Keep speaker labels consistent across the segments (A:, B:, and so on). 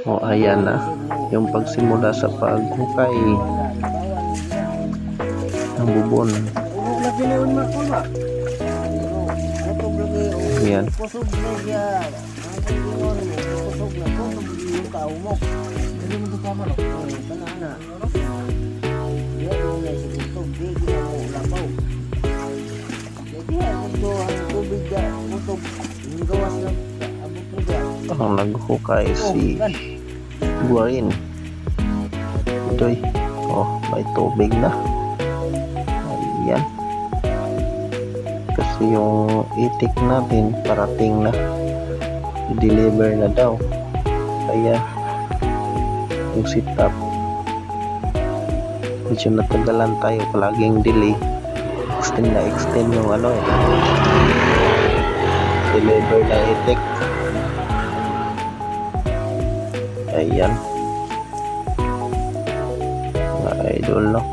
A: O ayan na, yung pagsimula sa paghukay ng bubon. Ayan. Ang naghukay si Guarin. Ito'y may tubig na. Ayan. Kasi yung itik natin parating na, i-deliver na daw, kaya yung sit up medyo natagalan tayo, palaging delay, extend yung deliver na itik. Ayan mga idol, no,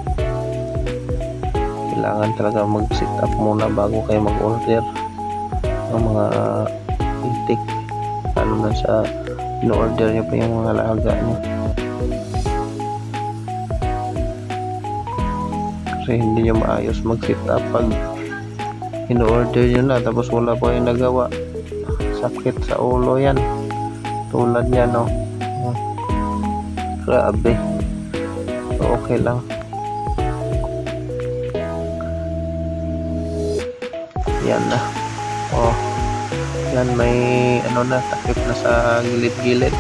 A: kailangan talaga mag sit up muna bago kayo mag order ng mga itik, ano na sa in-order nyo pa yung mga alaga nyo, kasi hindi nyo maayos mag sit up pag in-order nyo na tapos wala pa kayong nagawa. Sakit sa ulo yan, tulad niya, no. Grabe. So, okay lang. Yan na. Yan, may takip na sa gilid-gilid.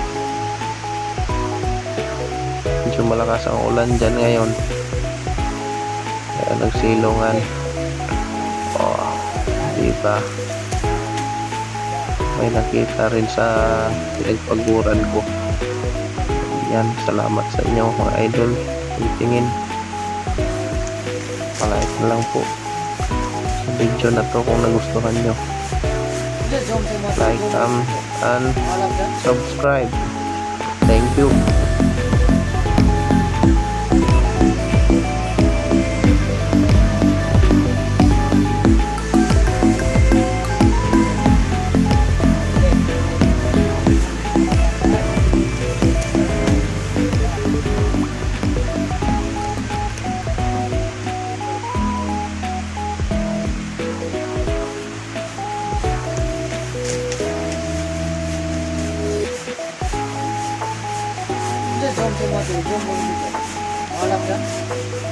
A: Medyo malakas ang ulan dyan ngayon, kaya nagsilungan. Diba, may nakita rin sa pinagpaguran ko. Yan, salamat sa inyo mga idol, tingin. Palike na lang po sa video na to kung nagustuhan nyo. Like and subscribe. Thank you.
B: Jom,